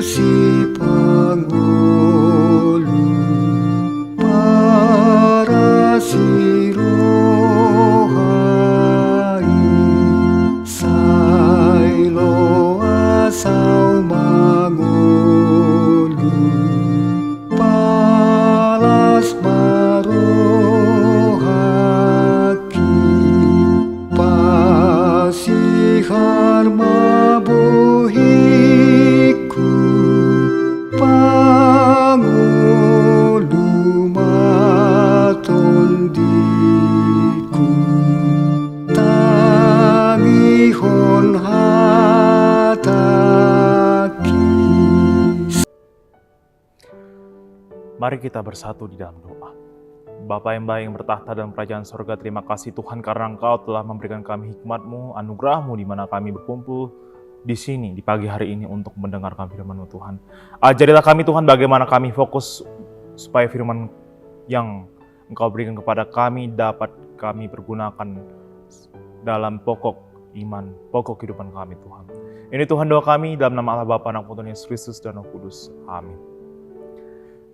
si Pangulo para si rohai saylo asaw Mangulo palas marohaki pasihar mabuhiku Pangulo matondiku tangihon hataki. Mari kita bersatu di dalam doa. Bapa yang baik yang bertahta dalam kerajaan sorga, terima kasih Tuhan karena Engkau telah memberikan kami hikmat-Mu, anugerah-Mu di mana kami berkumpul di sini di pagi hari ini untuk mendengarkan firman-Mu Tuhan. Ajarilah kami Tuhan bagaimana kami fokus supaya firman yang Engkau berikan kepada kami dapat kami pergunakan dalam pokok iman, pokok kehidupan kami Tuhan. Ini Tuhan doa kami dalam nama Allah Bapa, Anak, Putra, Yesus Kristus dan Roh Kudus. Amin.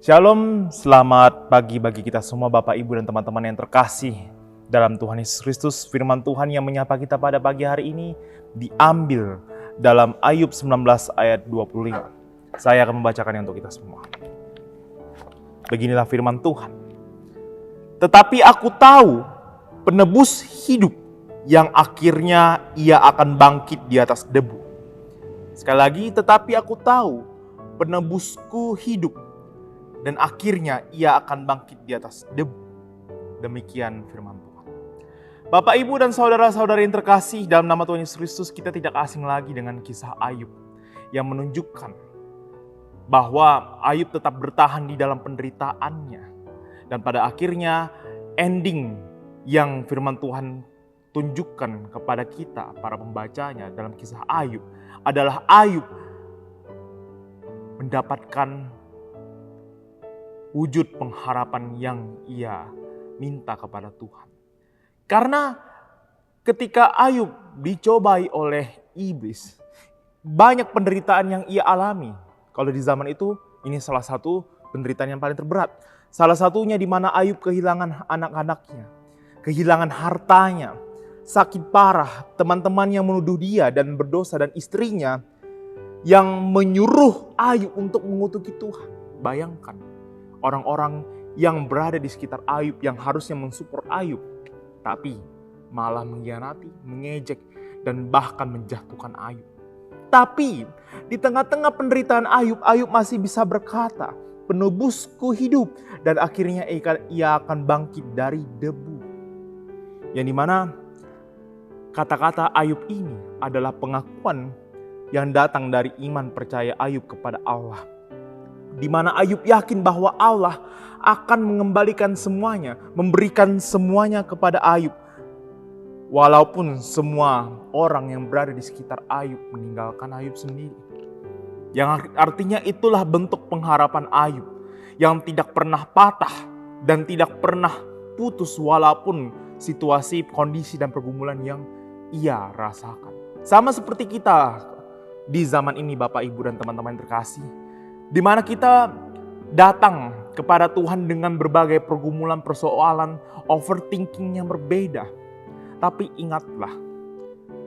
Shalom, selamat pagi bagi kita semua Bapak, Ibu, dan teman-teman yang terkasih dalam Tuhan Yesus Kristus. Firman Tuhan yang menyapa kita pada pagi hari ini diambil dalam Ayub 19 ayat 25. Saya akan membacakannya untuk kita semua. Beginilah firman Tuhan. Tetapi aku tahu penebus hidup yang akhirnya ia akan bangkit di atas debu. Sekali lagi, tetapi aku tahu penebusku hidup dan akhirnya ia akan bangkit di atas debu. Demikian firman Tuhan. Bapak, Ibu, dan saudara-saudari yang terkasih dalam nama Tuhan Yesus Kristus, kita tidak asing lagi dengan kisah Ayub yang menunjukkan bahwa Ayub tetap bertahan di dalam penderitaannya. Dan pada akhirnya ending yang firman Tuhan tunjukkan kepada kita, para pembacanya dalam kisah Ayub, adalah Ayub mendapatkan wujud pengharapan yang ia minta kepada Tuhan. Karena ketika Ayub dicobai oleh iblis, banyak penderitaan yang ia alami. Kalau di zaman itu, ini salah satu penderitaan yang paling terberat. Salah satunya di mana Ayub kehilangan anak-anaknya, kehilangan hartanya, sakit parah, teman-teman yang menuduh dia dan berdosa, dan istrinya yang menyuruh Ayub untuk mengutuki Tuhan. Bayangkan, orang-orang yang berada di sekitar Ayub yang harusnya mensupport Ayub, tapi malah mengkhianati, mengejek, dan bahkan menjatuhkan Ayub. Tapi di tengah-tengah penderitaan Ayub, Ayub masih bisa berkata, penebusku hidup dan akhirnya ia akan bangkit dari debu. Yang dimana kata-kata Ayub ini adalah pengakuan yang datang dari iman percaya Ayub kepada Allah. Di mana Ayub yakin bahwa Allah akan mengembalikan semuanya, memberikan semuanya kepada Ayub. Walaupun semua orang yang berada di sekitar Ayub meninggalkan Ayub sendiri. Yang artinya itulah bentuk pengharapan Ayub yang tidak pernah patah dan tidak pernah putus walaupun situasi, kondisi, dan pergumulan yang ia rasakan. Sama seperti kita di zaman ini Bapak, Ibu, dan teman-teman yang terkasih. Di mana kita datang kepada Tuhan dengan berbagai pergumulan, persoalan, overthinking yang berbeda. Tapi ingatlah,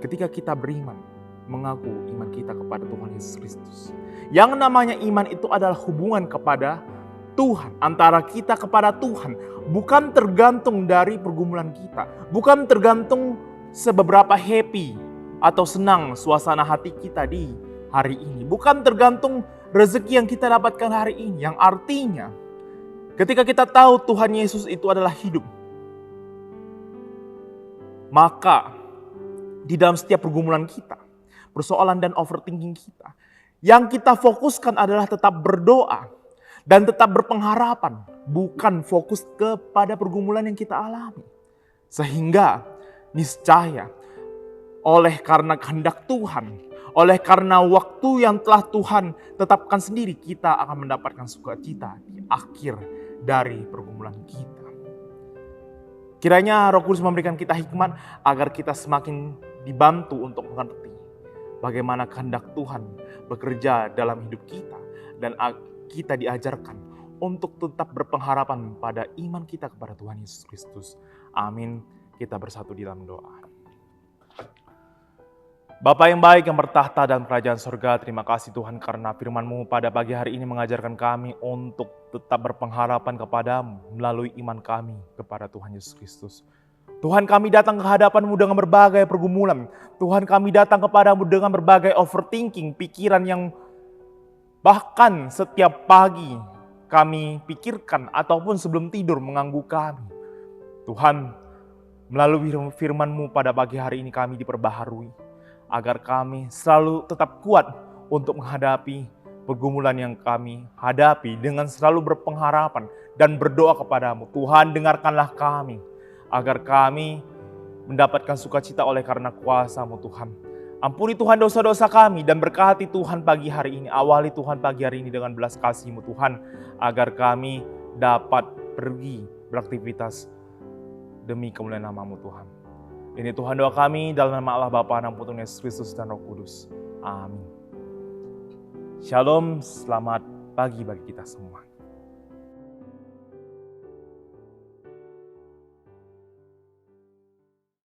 ketika kita beriman, mengaku iman kita kepada Tuhan Yesus Kristus. Yang namanya iman itu adalah hubungan kepada Tuhan, antara kita kepada Tuhan. Bukan tergantung dari pergumulan kita. Bukan tergantung seberapa happy atau senang suasana hati kita di hari ini. Bukan tergantung rezeki yang kita dapatkan hari ini. Yang artinya ketika kita tahu Tuhan Yesus itu adalah hidup, maka di dalam setiap pergumulan kita, persoalan dan overthinking kita, yang kita fokuskan adalah tetap berdoa dan tetap berpengharapan, bukan fokus kepada pergumulan yang kita alami. Sehingga niscaya oleh karena kehendak Tuhan, oleh karena waktu yang telah Tuhan tetapkan sendiri, kita akan mendapatkan sukacita di akhir dari pergumulan kita. Kiranya Roh Kudus memberikan kita hikmat agar kita semakin dibantu untuk mengerti bagaimana kehendak Tuhan bekerja dalam hidup kita. Dan kita diajarkan untuk tetap berpengharapan pada iman kita kepada Tuhan Yesus Kristus. Amin. Kita bersatu di dalam doa. Bapa yang baik yang bertahta dalam kerajaan surga, terima kasih Tuhan karena firman-Mu pada pagi hari ini mengajarkan kami untuk tetap berpengharapan kepadamu melalui iman kami kepada Tuhan Yesus Kristus. Tuhan, kami datang ke hadapan-Mu dengan berbagai pergumulan. Tuhan, kami datang kepadamu dengan berbagai overthinking, pikiran yang bahkan setiap pagi kami pikirkan ataupun sebelum tidur mengganggu kami. Tuhan, melalui firman-Mu pada pagi hari ini kami diperbaharui, agar kami selalu tetap kuat untuk menghadapi pergumulan yang kami hadapi dengan selalu berpengharapan dan berdoa kepadamu. Tuhan, dengarkanlah kami, agar kami mendapatkan sukacita oleh karena kuasa-Mu Tuhan. Ampuni Tuhan dosa-dosa kami dan berkati Tuhan pagi hari ini. Awali Tuhan pagi hari ini dengan belas kasih-Mu Tuhan, agar kami dapat pergi beraktivitas demi kemuliaan nama-Mu Tuhan. Ini Tuhan doa kami dalam nama Allah Bapa, Anak, Putra, Yesus Kristus dan Roh Kudus. Amin. Shalom, selamat pagi bagi kita semua.